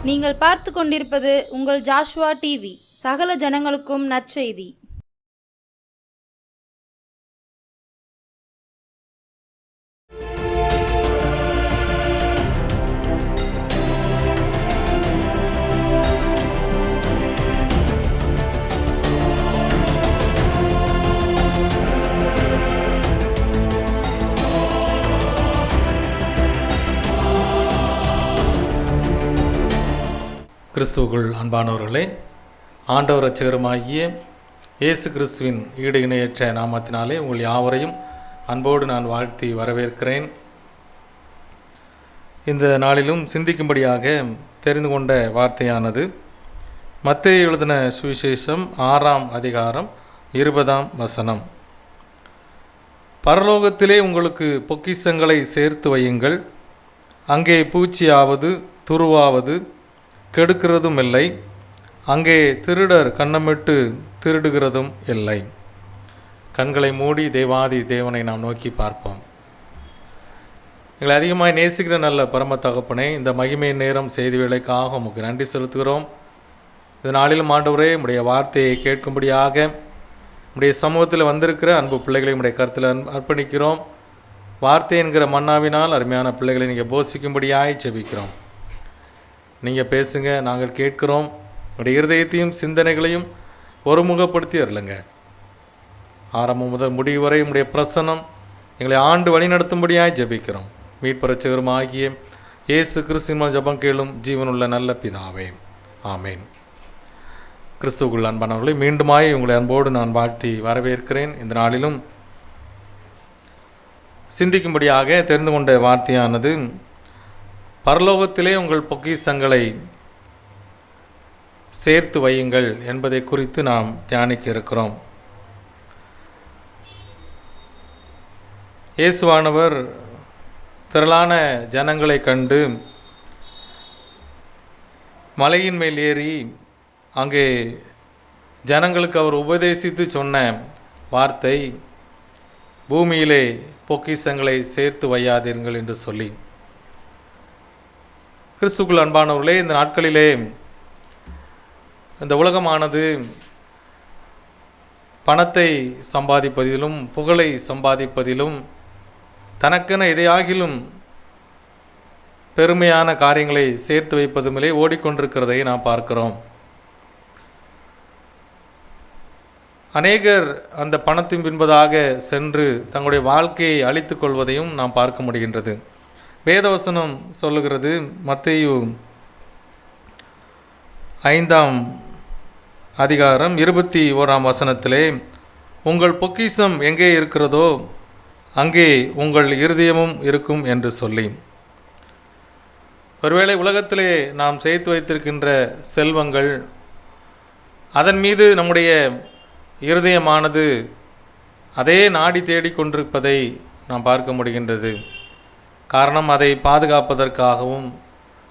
நீங்கள் பார்த்து கொண்டிருப்பது உங்கள் ஜாஷுவா டிவி. சகல ஜனங்களுக்கும் நற்செய்தி. கிறிஸ்துவுக்குள் அன்பானவர்களே, ஆண்டவர் இரட்சகருமாகிய இயேசு கிறிஸ்துவின் ஈடு இணையற்ற நாமத்தினாலே உங்கள் யாவரையும் அன்போடு நான் வாழ்த்தி வரவேற்கிறேன். இந்த நாளிலும் சிந்திக்கும்படியாக தெரிந்து கொண்ட வார்த்தையானது மத்தேயு எழுதின சுவிசேஷம் 6ஆம் அதிகாரம் 20ஆம் வசனம். பரலோகத்திலே உங்களுக்கு பொக்கிஷங்களை சேர்த்து வையுங்கள், அங்கே பூச்சியாவது துருவாவது கெடுக்கிறதும் இல்லை, அங்கே திருடர் கன்னமிட்டு திருடுகிறதும் இல்லை. கண்களை மூடி தேவாதி தேவனை நாம் நோக்கி பார்ப்போம். எங்களை அதிகமாக நேசிக்கிற நல்ல பரம தகப்பனே, இந்த மகிமை நேரம் செய்தி வேலைக்காக உமக்கு நன்றி செலுத்துகிறோம். இந்த நாளிலும் ஆண்டவரே, உம்முடைய வார்த்தையை கேட்கும்படியாக உம்முடைய சமூகத்தில் வந்திருக்கிற அன்பு பிள்ளைகளை உம்முடைய கருத்தில் அர்ப்பணிக்கிறோம். வார்த்தை என்கிற மன்னாவினால் அருமையான பிள்ளைகளை நீங்கள் போஷிக்கும்படியாய் ஜெபிக்கிறோம். நீங்கள் பேசுங்க, நாங்கள் கேட்கிறோம். உங்களுடைய இருதயத்தையும் சிந்தனைகளையும் ஒருமுகப்படுத்தி அருளுங்க. ஆரம்பம் முதல் முடிவு வரை உங்களுடைய பிரசன்னம் எங்களை ஆண்டு வழி நடத்தும்படியாய் ஜெபிக்கிறோம். மீட்பரட்சகருமாகிய இயேசு கிறிஸ்துவின் ஜெபம் கேளும் ஜீவனுள்ள நல்ல பிதாவே, ஆமேன். கிறிஸ்துவுக்குள் அன்பானவர்களை, மீண்டுமாய் உங்களை அன்போடு நான் வாழ்த்தி வரவேற்கிறேன். இந்த நாளிலும் சிந்திக்கும்படியாக தெரிந்து கொண்ட வார்த்தையானது பரலோகத்திலே உங்கள் பொக்கிஷங்களை சேர்த்து வையுங்கள் என்பதை குறித்து நாம் தியானிக்க இருக்கிறோம். இயேசுவானவர் திரளான ஜனங்களை கண்டு மலையின் மேல் ஏறி அங்கே ஜனங்களுக்கு அவர் உபதேசித்து சொன்ன வார்த்தை, பூமியிலே பொக்கிஷங்களை சேர்த்து வையாதீர்கள் என்று சொல்லி. கிறிஸ்துக்குள் அன்பானவர்களே, இந்த நாட்களிலே இந்த உலகமானது பணத்தை சம்பாதிப்பதிலும் புகழை சம்பாதிப்பதிலும் தனக்கென எதையாகிலும் பெருமையான காரியங்களை சேர்த்து வைப்பதுமிலே ஓடிக்கொண்டிருக்கிறதை நாம் பார்க்கிறோம். அநேகர் அந்த பணத்தின் பின்பதாக சென்று தங்களுடைய வாழ்க்கையை அழித்து கொள்வதையும் நாம் பார்க்க முடிகின்றது. வேதவசனம் சொல்லுகிறது, மத்தேயு 5ஆம் அதிகாரம் 21ஆம் வசனத்திலே, உங்கள் பொக்கிஷம் எங்கே இருக்கிறதோ அங்கே உங்கள் இருதயமும் இருக்கும் என்று சொல்லி. ஒருவேளை உலகத்திலே நாம் சேர்த்து வைத்திருக்கின்ற செல்வங்கள், அதன் மீது நம்முடைய இருதயமானது அதே நாடி தேடிக்கொண்டிருப்பதை நாம் பார்க்க முடிகின்றது. காரணம், அதை பாதுகாப்பதற்காகவும்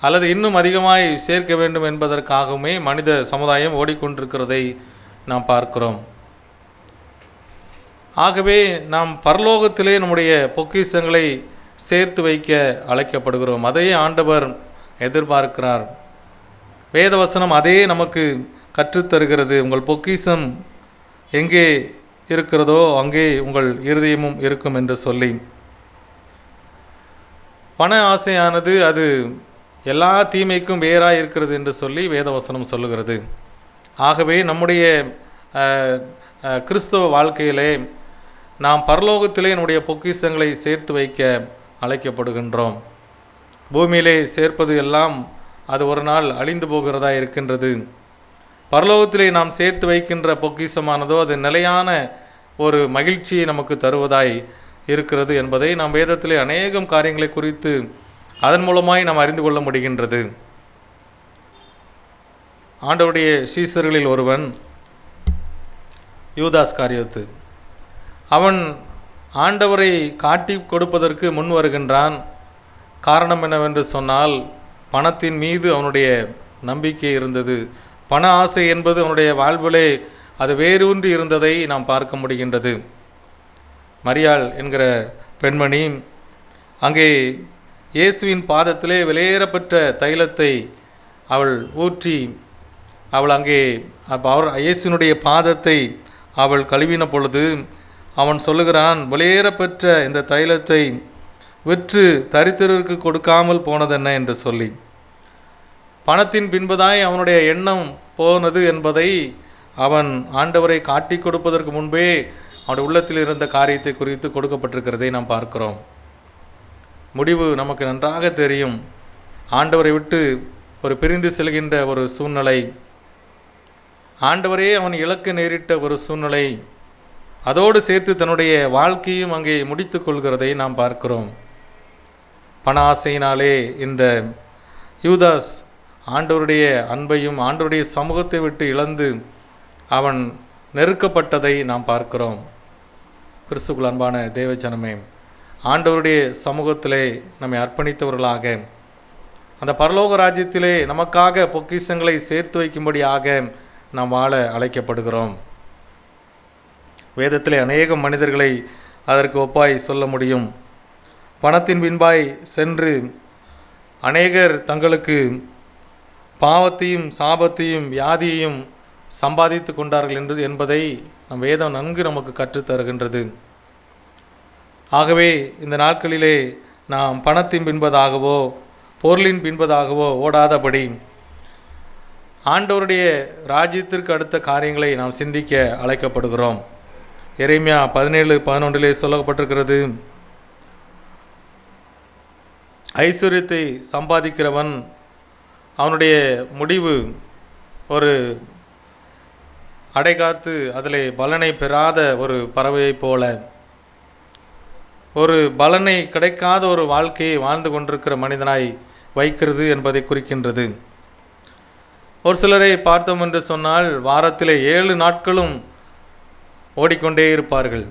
அல்லது இன்னும் அதிகமாய் சேர்க்க வேண்டும் என்பதற்காகவுமே மனித சமுதாயம் ஓடிக்கொண்டிருக்கிறதை நாம் பார்க்கிறோம். ஆகவே நாம் பரலோகத்திலே நம்முடைய பொக்கிஷங்களை சேர்த்து வைக்க அழைக்கப்படுகிறோம். அதையே ஆண்டவர் எதிர்பார்க்கிறார். வேதவசனம் அதே நமக்கு கற்றுத்தருகிறது. உங்கள் பொக்கிஷம் எங்கே இருக்கிறதோ அங்கே உங்கள் இருதயமும் இருக்கும் என்று சொல்லி. பண ஆசையானது அது எல்லா தீமைக்கும் வேறாக இருக்கிறது என்று சொல்லி வேதவசனம் சொல்லுகிறது. ஆகவே நம்முடைய கிறிஸ்தவ வாழ்க்கையிலே நாம் பரலோகத்திலே நம்முடைய பொக்கிஷங்களை சேர்த்து வைக்க அழைக்கப்படுகின்றோம். பூமியிலே சேர்ப்பது எல்லாம் அது ஒரு நாள் அழிந்து போகிறதா இருக்கின்றது. பரலோகத்திலே நாம் சேர்த்து வைக்கின்ற பொக்கிஷமானதோ அது நிலையான ஒரு மகிழ்ச்சியை நமக்கு தருவதாய் இருக்கிறது என்பதை நாம் வேதத்திலே அநேகம் காரியங்களை குறித்து அதன் மூலமாய் நாம் அறிந்து கொள்ள முடிகின்றது. ஆண்டவருடைய சீசர்களில் ஒருவன் யூதாஸ் காரியோத்து. அவன் ஆண்டவரை காட்டி கொடுப்பதற்கு முன் வருகின்றான். காரணம் என்னவென்று சொன்னால், பணத்தின் மீது அவனுடைய நம்பிக்கை இருந்தது. பண ஆசை என்பது அவனுடைய வாழ்விலே அது வேரூன்றி இருந்ததை நாம் பார்க்க முடிகின்றது. மரியாள் என்கிற பெண்மணி அங்கே இயேசுவின் பாதத்திலே விலையேறப்பெற்ற தைலத்தை அவள் ஊற்றி அவள் அங்கே அவர் இயேசுனுடைய பாதத்தை அவள் கழுவின பொழுது அவன் சொல்லுகிறான், விலையேற பெற்ற இந்த தைலத்தை விற்று தரித்திரருக்கு கொடுக்காமல் போனதென்ன என்று சொல்லி. பணத்தின் பின்பதாய் அவனுடைய எண்ணம் போனது என்பதை அவன் ஆண்டவரை காட்டி கொடுப்பதற்கு முன்பே அவனுடைய உள்ளத்தில் இருந்த காரியத்தை குறித்து கொடுக்கப்பட்டிருக்கிறதை நாம் பார்க்கிறோம். முடிவு நமக்கு நன்றாக தெரியும். ஆண்டவரை விட்டு ஒரு பிரிந்து செல்கின்ற ஒரு சூழ்நிலை, ஆண்டவரே அவன் இழக்க நேரிட்ட ஒரு சூழ்நிலை, அதோடு சேர்த்து தன்னுடைய வாழ்க்கையும் அங்கே முடித்து கொள்கிறதை நாம் பார்க்கிறோம். பண ஆசையினாலே இந்த யூதாஸ் ஆண்டவருடைய அன்பையும் ஆண்டவருடைய சமூகத்தை விட்டு இழந்து அவன் நெருக்கப்பட்டதை நாம் பார்க்கிறோம். கிறிஸ்துவுக்குள் அன்பான தேவஜனமே, ஆண்டவருடைய சமூகத்திலே நம்மை அர்ப்பணித்தவர்களாக அந்த பரலோக ராஜ்யத்திலே நமக்காக பொக்கிஷங்களை சேர்த்து வைக்கும்படியாக நாம் வாழ அழைக்கப்படுகிறோம். வேதத்திலே அநேக மனிதர்களை அதற்கு ஒப்பாய் சொல்ல முடியும். பணத்தின் பின்பாய் சென்று அநேகர் தங்களுக்கு பாவத்தையும் சாபத்தையும் வியாதியையும் சம்பாதித்து கொண்டார்கள் என்பதை நம் வேதம் நன்கு நமக்கு கற்றுத்தருகின்றது. ஆகவே இந்த நாட்களிலே நாம் பணத்தின் பின்பதாகவோ பொருளின் பின்பதாகவோ ஓடாதபடி ஆண்டவருடைய ராஜ்யத்திற்கு அடுத்த காரியங்களை நாம் சிந்திக்க அழைக்கப்படுகிறோம். எரேமியா 17:11 சொல்லப்பட்டிருக்கிறது, ஐஸ்வர்யத்தை சம்பாதிக்கிறவன் அவனுடைய முடிவு ஒரு அடைகாத்து அதிலே பலனை பெறாத ஒரு பறவையைப் போல, ஒரு பலனை கிடைக்காத ஒரு வாழ்க்கையை வாழ்ந்து கொண்டிருக்கிற மனிதனாய் வைக்கிறது என்பதை குறிக்கின்றது. ஒரு சிலரை பார்த்தோம் என்று சொன்னால் வாரத்திலே 7 நாட்களும் ஓடிக்கொண்டே இருப்பார்கள்.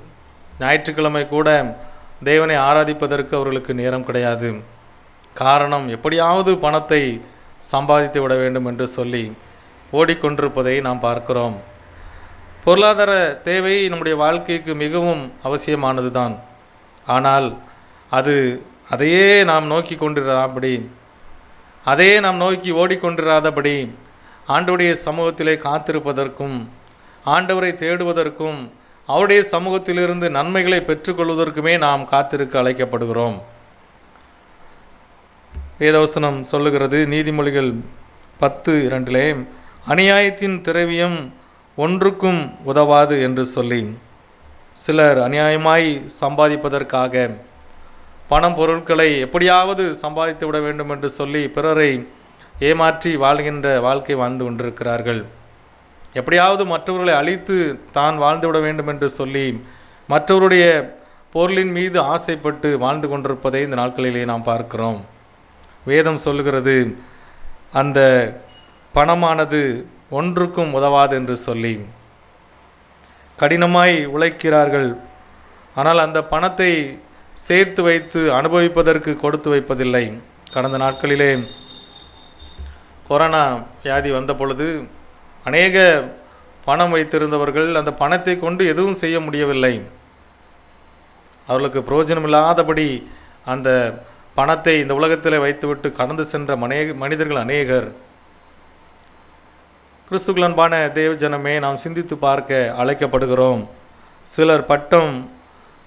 ஞாயிற்றுக்கிழமை கூட தேவனை ஆராதிப்பதற்கு அவர்களுக்கு நேரம் கிடையாது. காரணம், எப்படியாவது பணத்தை சம்பாதித்து விட வேண்டும் என்று சொல்லி ஓடிக்கொண்டிருப்பதை நாம் பார்க்கிறோம். பொருளாதார தேவை நம்முடைய வாழ்க்கைக்கு மிகவும் அவசியமானது தான். ஆனால் அதையே நாம் நோக்கி கொண்டிராதபடி, அதையே நாம் நோக்கி ஓடிக்கொண்டிராதபடி ஆண்டவருடைய சமூகத்திலே காத்திருப்பதற்கும் ஆண்டவரை தேடுவதற்கும் அவருடைய சமூகத்திலிருந்து நன்மைகளை பெற்றுக்கொள்வதற்குமே நாம் காத்திருக்க அழைக்கப்படுகிறோம். வேதவசனம் சொல்லுகிறது, நீதிமொழிகள் 10:2 அநியாயத்தின் திரவியம் ஒன்றுக்கும் உதவாது என்று சொல்லி, சிலர் அநியாயமாய் சம்பாதிப்பதற்காக பணம் பொருட்களை எப்படியாவது சம்பாதித்து விட வேண்டும் என்று சொல்லி பிறரை ஏமாற்றி வாழ்கின்ற வாழ்க்கை வாழ்ந்து கொண்டிருக்கிறார்கள். எப்படியாவது மற்றவர்களை அழித்து தான் வாழ்ந்துவிட வேண்டும் என்று சொல்லி மற்றவருடைய பொருளின் மீது ஆசைப்பட்டு வாழ்ந்து கொண்டிருப்பதை இந்த நாட்களிலே நாம் பார்க்கிறோம். வேதம் சொல்லுகிறது, அந்த பணமானது ஒன்றுக்கும் உதவாது என்று சொல்லி கடினமாய் உழைக்கிறார்கள். ஆனால் அந்த பணத்தை சேர்த்து வைத்து அனுபவிப்பதற்கு கொடுத்து வைப்பதில்லை. கடந்த நாட்களிலே கொரோனா வியாதி வந்த பொழுது அநேக பணம் வைத்திருந்தவர்கள் அந்த பணத்தை கொண்டு எதுவும் செய்ய முடியவில்லை. அவர்களுக்கு பிரயோஜனமில்லாதபடி அந்த பணத்தை இந்த உலகத்தில் வைத்துவிட்டு கடந்து சென்ற மனிதர்கள் அநேகர். கிறிஸ்துவுக்குள் அன்பான தேவஜனமே, நாம் சிந்தித்து பார்க்க அழைக்கப்படுகிறோம். சிலர் பட்டம்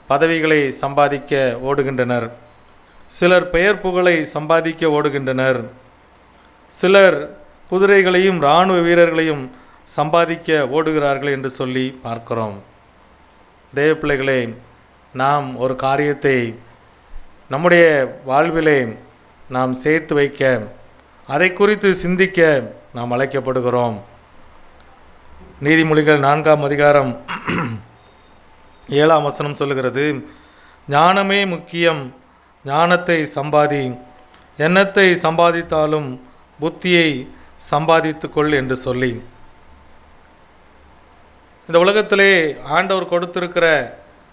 பதவிகளை சம்பாதிக்க ஓடுகின்றனர், சிலர் பெயர் புகழை சம்பாதிக்க ஓடுகின்றனர், சிலர் குதிரைகளையும் இராணுவ வீரர்களையும் சம்பாதிக்க ஓடுகிறார்கள் என்று சொல்லி பார்க்கிறோம். தேவ பிள்ளைகளே, நாம் ஒரு காரியத்தை நம்முடைய வாழ்விலே நாம் சேர்த்து வைக்க, அதை குறித்து சிந்திக்க நாம் அழைக்கப்படுகிறோம். நீதிமொழிகள் 4:7 சொல்லுகிறது, ஞானமே முக்கியம், ஞானத்தை சம்பாதி, எண்ணத்தை சம்பாதித்தாலும் புத்தியை சம்பாதித்துக்கொள் என்று சொல்லி, இந்த உலகத்திலே ஆண்டவர் கொடுத்திருக்கிற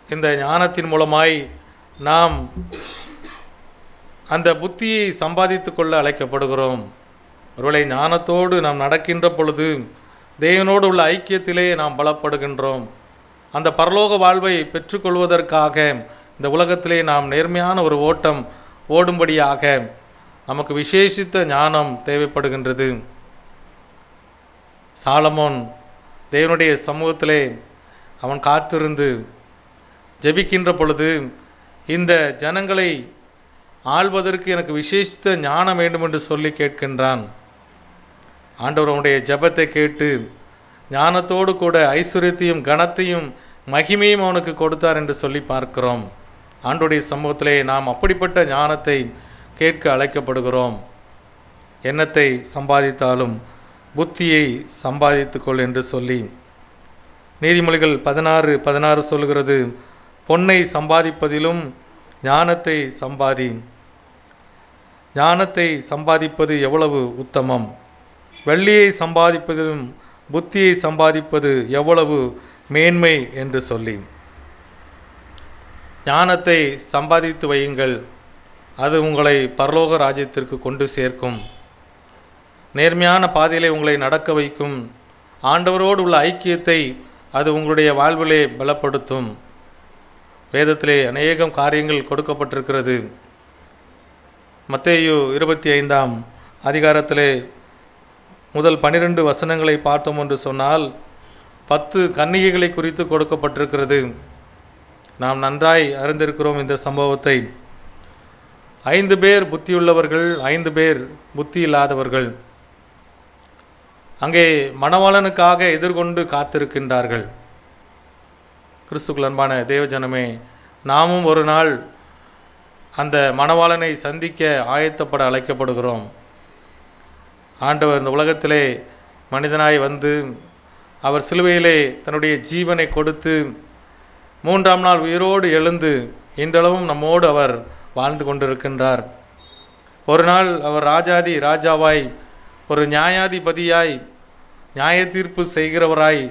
இந்த ஞானத்தின் மூலமாய் நாம் அந்த புத்தியை சம்பாதித்து கொள்ள அழைக்கப்படுகிறோம். ஒருவேளை ஞானத்தோடு நாம் நடக்கின்ற பொழுது தேவனோடு உள்ள ஐக்கியத்திலே நாம் பலப்படுகின்றோம். அந்த பரலோக வாழ்வை பெற்றுக்கொள்வதற்காக இந்த உலகத்திலே நாம் நேர்மையான ஒரு ஓட்டம் ஓடும்படியாக நமக்கு விசேஷித்த ஞானம் தேவைப்படுகின்றது. சாலமோன் தேவனுடைய சமூகத்திலே அவன் காத்திருந்து ஜெபிக்கின்ற பொழுது, இந்த ஜனங்களை ஆள்வதற்கு எனக்கு விசேஷித்த ஞானம் வேண்டும் என்று சொல்லி கேட்கின்றான். ஆண்டவர் அவனுடைய ஜெபத்தை கேட்டு ஞானத்தோடு கூட ஐஸ்வர்யத்தையும் கனத்தையும் மகிமையும் அவனுக்கு கொடுத்தார் என்று சொல்லி பார்க்கிறோம். ஆண்டவருடைய சமூகத்திலே நாம் அப்படிப்பட்ட ஞானத்தை கேட்க அழைக்கப்படுகிறோம். எண்ணத்தை சம்பாதித்தாலும் புத்தியை சம்பாதித்துக்கொள் என்று சொல்லி நீதிமொழிகள் 16:16 சொல்கிறது, பொன்னை சம்பாதிப்பதிலும் ஞானத்தை சம்பாதி. ஞானத்தை சம்பாதிப்பது எவ்வளவு உத்தமம், வெள்ளியை சம்பாதிப்பதிலும் புத்தியை சம்பாதிப்பது எவ்வளவு மேன்மை என்று சொல்லி ஞானத்தை சம்பாதித்து வையுங்கள். அது உங்களை பரலோக ராஜ்யத்திற்கு கொண்டு சேர்க்கும். நேர்மையான பாதையிலே உங்களை நடக்க வைக்கும். ஆண்டவரோடு உள்ள ஐக்கியத்தை அது உங்களுடைய வாழ்விலே பலப்படுத்தும். வேதத்திலே அநேகம் காரியங்கள் கொடுக்கப்பட்டிருக்கிறது. மத்தேயு 25ஆம் அதிகாரத்திலே முதல் 12 வசனங்களை பார்த்தோம் என்று சொன்னால் 10 கன்னிகைகளை குறித்து கொடுக்கப்பட்டிருக்கிறது. நாம் நன்றாய் அறிந்திருக்கிறோம் இந்த சம்பவத்தை. 5 பேர் புத்தியுள்ளவர்கள், 5 பேர் புத்தி இல்லாதவர்கள் அங்கே மணவாளனுக்காக எதிர்கொண்டு காத்திருக்கின்றார்கள். கிறிஸ்துவுக்குள் அன்பான தேவஜனமே, நாமும் ஒரு நாள் அந்த மணவாளனை சந்திக்க ஆயத்தப்பட அழைக்கப்படுகிறோம். ஆண்டவர் இந்த உலகத்திலே மனிதனாய் வந்து அவர் சிலுவையிலே தன்னுடைய ஜீவனை கொடுத்து 3ஆம் நாள் உயிரோடு எழுந்து இன்றளவும் நம்மோடு அவர் வாழ்ந்து கொண்டிருக்கின்றார். ஒரு நாள் அவர் ராஜாவாய், ஒரு நியாயாதிபதியாய், நியாய தீர்ப்பு செய்கிறவராய்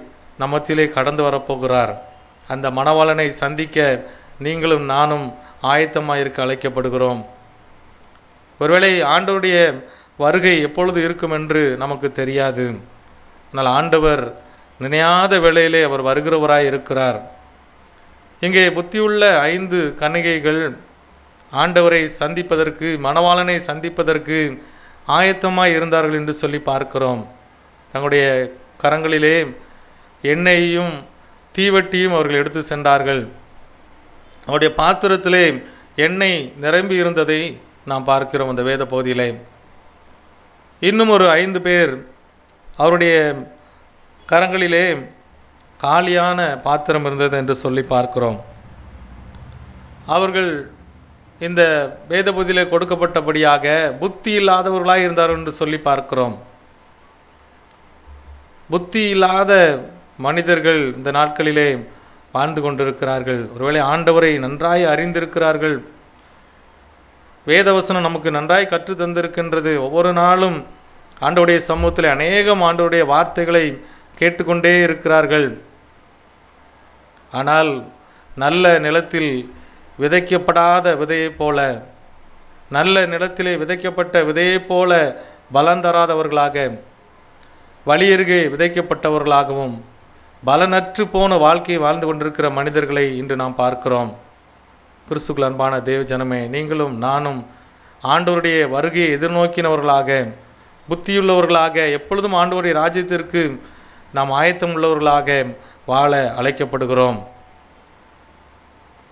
நம்மத்திலே கடந்து வரப்போகிறார். அந்த மணவாளனை சந்திக்க நீங்களும் நானும் ஆயத்தமாக இருக்க அழைக்கப்படுகிறோம். ஒருவேளை ஆண்டவருடைய வருகை எப்பொழுது இருக்கும் என்று நமக்கு தெரியாது. ஆனால் ஆண்டவர் நினையாத வேளையிலே அவர் வருகிறவராய் இருக்கிறார். இங்கே புத்தியுள்ள 5 கன்னிகைகள் ஆண்டவரை சந்திப்பதற்கு, மணவாளனை சந்திப்பதற்கு ஆயத்தமாய் இருந்தார்கள் என்று சொல்லி பார்க்கிறோம். தங்களுடைய கரங்களிலே எண்ணெயையும் தீவட்டியும் அவர்கள் எடுத்து சென்றார்கள். அவருடைய பாத்திரத்திலே எண்ணெய் நிரம்பி இருந்ததை நாம் பார்க்கிறோம் அந்த வேத பகுதியிலே. இன்னும் ஒரு 5 பேர் அவருடைய கரங்களிலே காலியான பாத்திரம் இருந்தது என்று சொல்லி பார்க்கிறோம். அவர்கள் இந்த வேத பகுதியிலே கொடுக்கப்பட்டபடியாக புத்தி இல்லாதவர்களாக இருந்தார்கள் என்று சொல்லி பார்க்கிறோம். புத்தி இல்லாத மனிதர்கள் இந்த நாட்களிலே வாழ்ந்து கொண்டிருக்கிறார்கள். ஒருவேளை ஆண்டவரை நன்றாய் அறிந்திருக்கிறார்கள். வேதவசனம் நமக்கு நன்றாய் கற்று தந்திருக்கின்றது. ஒவ்வொரு நாளும் ஆண்டவருடைய சமூகத்தில் அநேகம் ஆண்டவருடைய வார்த்தைகளை கேட்டுக்கொண்டே இருக்கிறார்கள். ஆனால் நல்ல நிலத்தில் விதைக்கப்படாத விதையைப் போல, நல்ல நிலத்திலே விதைக்கப்பட்ட விதையைப் போல பலந்தராதவர்களாக, வழியருகே விதைக்கப்பட்டவர்களாகவும் பலனற்று போன வாழ்க்கையை வாழ்ந்து கொண்டிருக்கிற மனிதர்களை இன்று நாம் பார்க்கிறோம். கிறிஸ்துவுக்குள் அன்பான தேவ ஜனமே, நீங்களும் நானும் ஆண்டவருடைய வருகையை எதிர்நோக்கினவர்களாக, புத்தியுள்ளவர்களாக, எப்பொழுதும் ஆண்டவருடைய ராஜ்யத்திற்கு நாம் ஆயத்தம் உள்ளவர்களாக வாழ அழைக்கப்படுகிறோம்.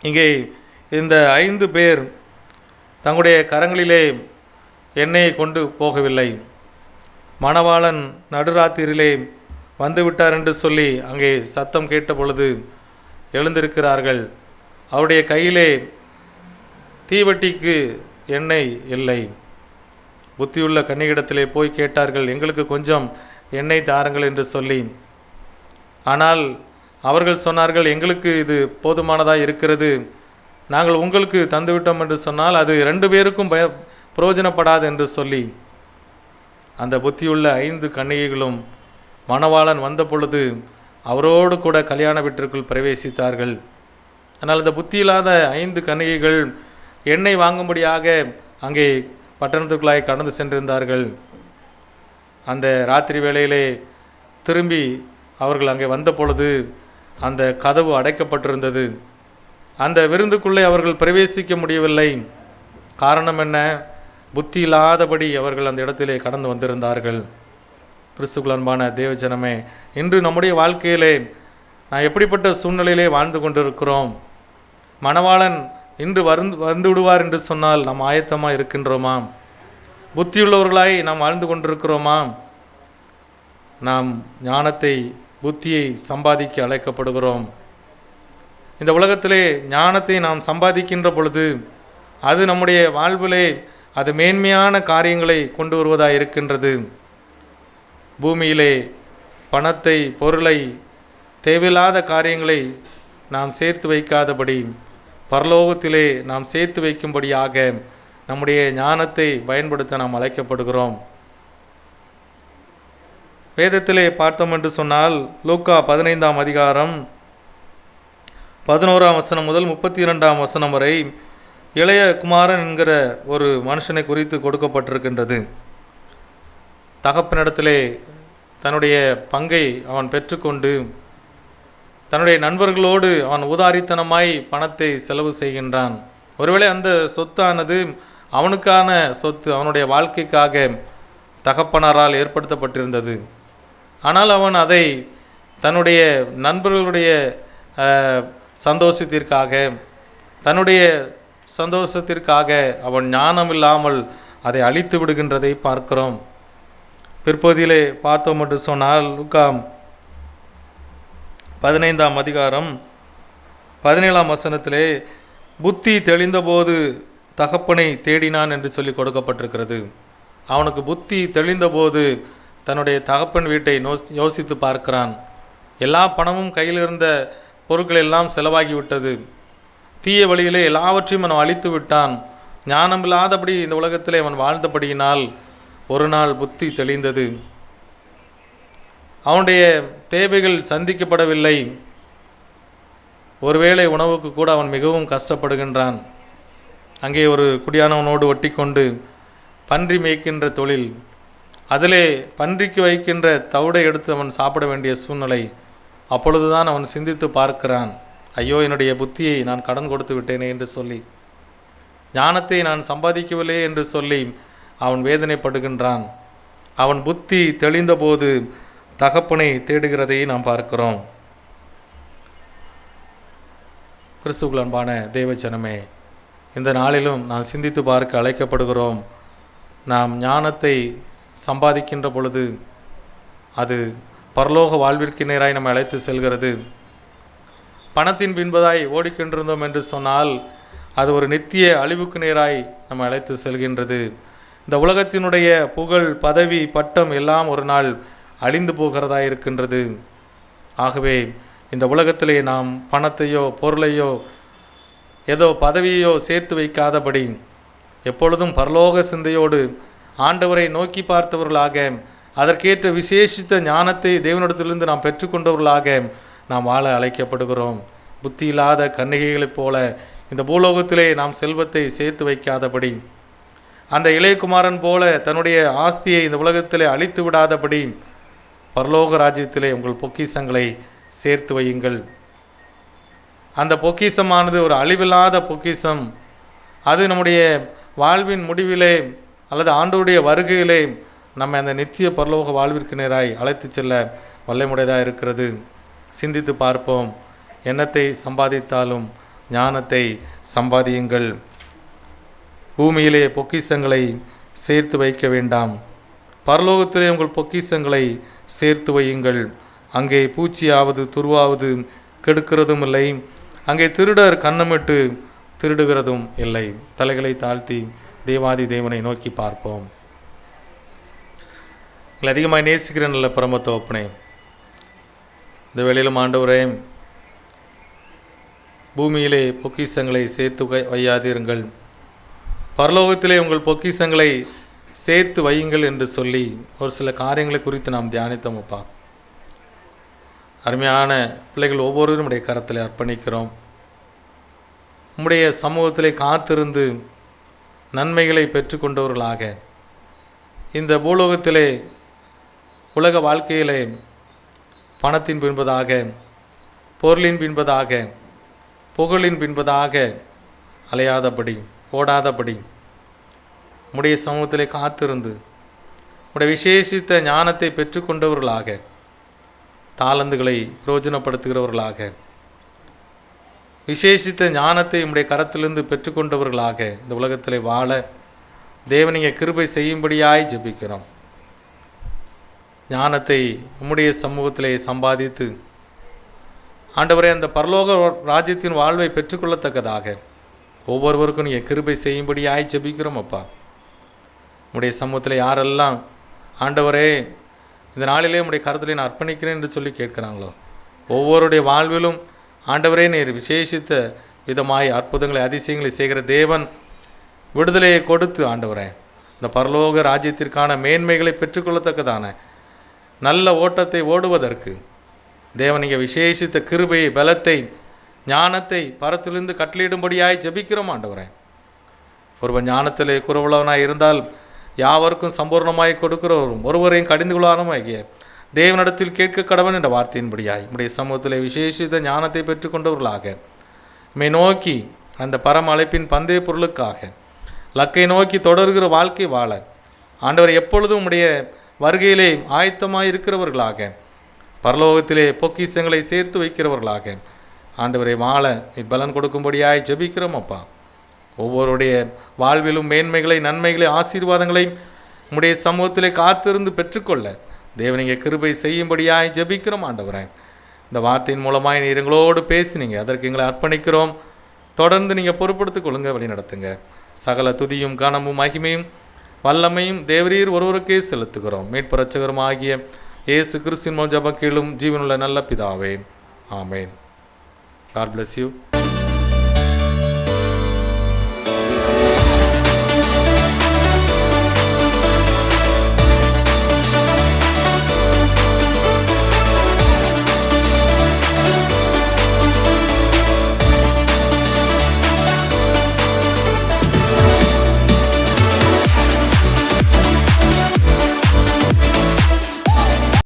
இங்கே இந்த 5 பேர் தங்களுடைய கரங்களிலே எண்ணெயை கொண்டு போகவில்லை. மணவாளன் நடுராத்திரியிலே வந்துவிட்டார் என்று சொல்லி அங்கே சத்தம் கேட்ட பொழுது எழுந்திருக்கிறார்கள். அவருடைய கையிலே தீவட்டிக்கு எண்ணெய் இல்லை. புத்தியுள்ள கன்னியிடத்திலே போய் கேட்டார்கள், எங்களுக்கு கொஞ்சம் எண்ணெய் தாருங்கள் என்று சொல்லி. ஆனால் அவர்கள் சொன்னார்கள், எங்களுக்கு இது போதுமானதாக இருக்கிறது, நாங்கள் உங்களுக்கு தந்துவிட்டோம் என்று சொன்னால் அது 2 பேருக்கும் பிரயோஜனப்படாது என்று சொல்லி அந்த புத்தியுள்ள 5 கன்னிகைகளும் மணவாளன் வந்த பொழுது அவரோடு கூட கல்யாண வீட்டிற்குள் பிரவேசித்தார்கள். ஆனால் அந்த புத்தி இல்லாத 5 கன்னிகைகள் எண்ணெய் வாங்கும்படியாக அங்கே பட்டணத்துக்குள்ளாய் கடந்து சென்றிருந்தார்கள். அந்த ராத்திரி வேளையிலே திரும்பி அவர்கள் அங்கே வந்த பொழுது அந்த கதவு அடைக்கப்பட்டிருந்தது. அந்த விருந்துக்குள்ளே அவர்கள் பிரவேசிக்க முடியவில்லை. காரணம் என்ன? புத்தி இல்லாதபடி அவர்கள் அந்த இடத்திலே கடந்து வந்திருந்தார்கள். கிறிஸ்துவுக்குள் அன்பான தேவஜனமே, இன்று நம்முடைய வாழ்க்கையிலே நான் எப்படிப்பட்ட சூழ்நிலையிலே வாழ்ந்து கொண்டிருக்கிறோம்? மணவாளன் இன்று வந்து விடுவார் என்று சொன்னால் நாம் ஆயத்தமாக இருக்கின்றோமா? புத்தியுள்ளவர்களாய் நாம் வாழ்ந்து கொண்டிருக்கிறோமா? நாம் ஞானத்தை, புத்தியை சம்பாதிக்க அழைக்கப்படுகிறோம். இந்த உலகத்திலே ஞானத்தை நாம் சம்பாதிக்கின்ற பொழுது அது நம்முடைய வாழ்விலே அது மேன்மையான காரியங்களை கொண்டு வருவதாக இருக்கின்றது. பூமியிலே பணத்தை, பொருளை, தேவையில்லாத காரியங்களை நாம் சேர்த்து வைக்காதபடி பரலோகத்திலே நாம் சேர்த்து வைக்கும்படியாக நம்முடைய ஞானத்தை பயன்படுத்த நாம் அழைக்கப்படுகிறோம். வேதத்திலே பார்த்தோம் என்று சொன்னால் லூக்கா 15ஆம் அதிகாரம் 11ஆம் வசனம் முதல் 32ஆம் வசனம் வரை இளைய குமாரன் என்கிற ஒரு மனுஷனை குறித்து கொடுக்கப்பட்டிருக்கின்றது. தகப்பனிடத்திலே தன்னுடைய பங்கை அவன் பெற்றுக்கொண்டு தன்னுடைய நண்பர்களோடு அவன் உதாரித்தனமாய் பணத்தை செலவு செய்கின்றான். ஒருவேளை அந்த சொத்தானது அவனுக்கான சொத்து, அவனுடைய வாழ்க்கைக்காக தகப்பனாரால் ஏற்படுத்தப்பட்டிருந்தது. ஆனால் அவன் அதை தன்னுடைய நண்பர்களுடைய சந்தோஷத்திற்காக, தன்னுடைய சந்தோஷத்திற்காக அவன் ஞானம் இல்லாமல் அதை அழித்து விடுகின்றதை பார்க்கிறோம். பிற்பகுதியிலே பார்த்தோம் என்று சொன்னால் லூக்கா 15ஆம் அதிகாரம் 17ஆம் வசனத்திலே புத்தி தெளிந்தபோது தகப்பனை தேடினான் என்று சொல்லி கொடுக்கப்பட்டிருக்கிறது. அவனுக்கு புத்தி தெளிந்தபோது தன்னுடைய தகப்பன் வீட்டை யோசித்து பார்க்கிறான். எல்லா பணமும் கையில் இருந்த பொருட்கள் எல்லாம் செலவாகிவிட்டது. தீய வழியிலே எல்லாவற்றையும் அவன் அழித்து விட்டான். ஞானமில்லாதபடி இந்த உலகத்திலே அவன் வாழ்ந்தபடியினால் ஒரு நாள் புத்தி தெளிந்தது. அவனுடைய தேவைகள் சந்திக்கப்படவில்லை. ஒருவேளை உணவுக்கு கூட அவன் மிகவும் கஷ்டப்படுகின்றான். அங்கே ஒரு குடியானவனோடு ஒட்டி கொண்டு பன்றி மேய்க்கின்ற தொழில், அதிலே பன்றிக்கு வைக்கின்ற தவிடை எடுத்து அவன் சாப்பிட வேண்டிய சூழ்நிலை. அப்பொழுதுதான் அவன் சிந்தித்து பார்க்கிறான், ஐயோ என்னுடைய புத்தியை நான் கடன் கொடுத்து விட்டேனே என்று சொல்லி, ஞானத்தை நான் சம்பாதிக்கவில்லை என்று சொல்லி அவன் வேதனைப்படுகின்றான். அவன் புத்தி தெளிந்தபோது தகப்பனை தேடுகிறதை நாம் பார்க்கிறோம். கிறிஸ்துவுக்குள் அன்பான தேவஜனமே, இந்த நாளிலும் நாம் சிந்தித்து பார்க்க அழைக்கப்படுகிறோம். நாம் ஞானத்தை சம்பாதிக்கின்ற பொழுது அது பரலோக வாழ்விற்கு நேராய் நம்மை அழைத்து செல்கிறது. பணத்தின் பின்பதாய் ஓடிக்கொண்டிருந்தோம் என்று சொன்னால் அது ஒரு நித்திய அழிவுக்கு நேராய் நம்மை அழைத்து செல்கின்றது. இந்த உலகத்தினுடைய புகழ், பதவி, பட்டம் எல்லாம் ஒரு நாள் அழிந்து போகிறதா இருக்கின்றது. ஆகவே இந்த உலகத்திலே நாம் பணத்தையோ பொருளையோ ஏதோ பதவியையோ சேர்த்து வைக்காதபடி எப்பொழுதும் பரலோக சிந்தையோடு ஆண்டவரை நோக்கி பார்த்தவர்களாக, அதற்கேற்ற விசேஷித்த ஞானத்தை தேவனிடத்திலிருந்து நாம் பெற்றுக்கொண்டவர்களாக நாம் வாழ அழைக்கப்படுகிறோம். புத்தி இல்லாத கன்னிகைகளைப் போல இந்த பூலோகத்திலே நாம் செல்வத்தை சேர்த்து வைக்காதபடி, அந்த இளையகுமாரன் போல தன்னுடைய ஆஸ்தியை இந்த உலகத்திலே அழித்து விடாதபடி பரலோக ராஜ்யத்திலே உங்கள் பொக்கிஷங்களை சேர்த்து வையுங்கள். அந்த பொக்கிஷமானது ஒரு அழிவில்லாத பொக்கிஷம். அது நம்முடைய வாழ்வின் முடிவிலே அல்லது ஆண்டவருடைய வருகையிலே நம்ம அந்த நித்திய பரலோக வாழ்விற்கு நேராய் அழைத்து செல்ல வல்லமுடையதாக இருக்கிறது. சிந்தித்து பார்ப்போம். எண்ணத்தை சம்பாதித்தாலும் ஞானத்தை சம்பாதியுங்கள். பூமியிலே பொக்கிஷங்களை சேர்த்து வைக்க வேண்டாம், பரலோகத்திலே உங்கள் பொக்கிஷங்களை சேர்த்து வையுங்கள். அங்கே பூச்சியாவது துருவாவது கெடுக்கிறதும் இல்லை, அங்கே திருடர் கன்னமிட்டு திருடுகிறதும் இல்லை. தலைகளை தாழ்த்தி தேவாதி தேவனை நோக்கி பார்ப்போம். அதிகமாக நேசிக்கிற நல்ல பரமத்தோப்பனே, இந்த வேளையிலும் ஆண்டவரே, பூமியிலே பொக்கிஷங்களை சேர்த்து வையாதீர்கள், பரலோகத்திலே உங்கள் பொக்கிஷங்களை சேர்த்து வையுங்கள் என்று சொல்லி ஒரு சில காரியங்களை குறித்து நாம் தியானித்தோம். அப்பா, அருமையான பிள்ளைகள் ஒவ்வொருவரும் உடைய கரத்தில் அர்ப்பணிக்கிறோம். உம்முடைய சமூகத்திலே காத்திருந்து நன்மைகளை பெற்றுக்கொண்டவர்களாக இந்த பூலோகத்திலே உலக வாழ்க்கையிலே பணத்தின் பின்பதாக, பொருளின் பின்பதாக, புகழின் பின்பதாக அலையாதபடி, ஓடாதபடி உம்முடைய சமூகத்திலே காத்திருந்து உடைய விசேஷித்த ஞானத்தை பெற்றுக்கொண்டவர்களாக, தாளந்துகளை பிரயோஜனப்படுத்துகிறவர்களாக, விசேஷித்த ஞானத்தை உம்முடைய கரத்திலிருந்து பெற்றுக்கொண்டவர்களாக இந்த உலகத்தில் வாழ தேவன் நீங்கள் கிருபை செய்யும்படியாய் ஜெபிக்கிறோம். ஞானத்தை உம்முடைய சமூகத்திலே சம்பாதித்து ஆண்டவரே அந்த பரலோக ராஜ்யத்தின் வாழ்வை பெற்றுக்கொள்ளத்தக்கதாக ஒவ்வொருவருக்கும் நீங்கள் கிருபை செய்யும்படியாய் ஜெபிக்கிறோம். அப்பா, உம்முடைய சமூகத்தில் யாரெல்லாம் ஆண்டவரே இந்த நாளிலே உம்முடைய கருத்திலே நான் அர்ப்பணிக்கிறேன் என்று சொல்லி கேட்குறாங்களோ, ஒவ்வொருடைய வாழ்விலும் ஆண்டவரே நீர் விசேஷித்த விதமாய் அற்புதங்களை அதிசயங்களை செய்கிற தேவன், விடுதலையை கொடுத்து ஆண்டவரே இந்த பரலோக ராஜ்யத்திற்கான மேன்மைகளை பெற்றுக்கொள்ளத்தக்கதான நல்ல ஓட்டத்தை ஓடுவதற்கு தேவன் நீங்கள் விசேஷித்த கிருபையை, பலத்தை, ஞானத்தை பரத்திலிருந்து கட்டளையிடும்படியாய் ஜெபிக்கிறோம். ஆண்டவரே, ஒருவன் ஞானத்திலே குறைவுள்ளவனாய் இருந்தால் யாவருக்கும் சம்பூர்ணமாய் கொடுக்கிறவரும் ஒருவரையும் கடிந்து கொள்ளாதவனாகிய தேவனிடத்தில் கேட்க கடவன் என்ற வார்த்தையின்படியாய் உடைய சமூகத்தில் விசேஷித்த ஞானத்தை பெற்றுக்கொண்டவர்களாக மே நோக்கி அந்த பரம அழைப்பின் பந்தய பொருளுக்காக லக்கை நோக்கி தொடர்கிற வாழ்க்கை வாழ ஆண்டவர் எப்பொழுதும் உடைய வருகையிலே ஆயத்தமாய் இருக்கிறவர்களாக, பரலோகத்திலே பொக்கிஷங்களை சேர்த்து வைக்கிறவர்களாக ஆண்டவரை வாழ நீ பலன் கொடுக்கும்படியாய் ஜெபிக்கிறோம். அப்பா, ஒவ்வொருடைய வாழ்விலும் மேன்மைகளை, நன்மைகளை, ஆசீர்வாதங்களை உம்முடைய சமூகத்திலே காத்திருந்து பெற்றுக்கொள்ள தேவனிங்க கிருபை செய்யும்படியாய் ஜெபிக்கிறோம். ஆண்டவரே, இந்த வார்த்தையின் மூலமாய் நீர் எங்களோடு பேசினீங்க, அதற்கு எங்களை அர்ப்பணிக்கிறோம். தொடர்ந்து நீங்கள் பொறுப்படுத்திக் கொள்ளுங்க, வழி நடத்துங்க. சகல துதியும் கனமும் மகிமையும் வல்லமையும் தேவரீர் ஒருவருக்கே செலுத்துகிறோம். மீட்பு இரட்சகரும் ஆகிய இயேசு கிறிஸ்துவின் மூலம் ஜெபம் கேளும் ஜீவனுள்ள நல்ல பிதாவே, ஆமேன். God bless you.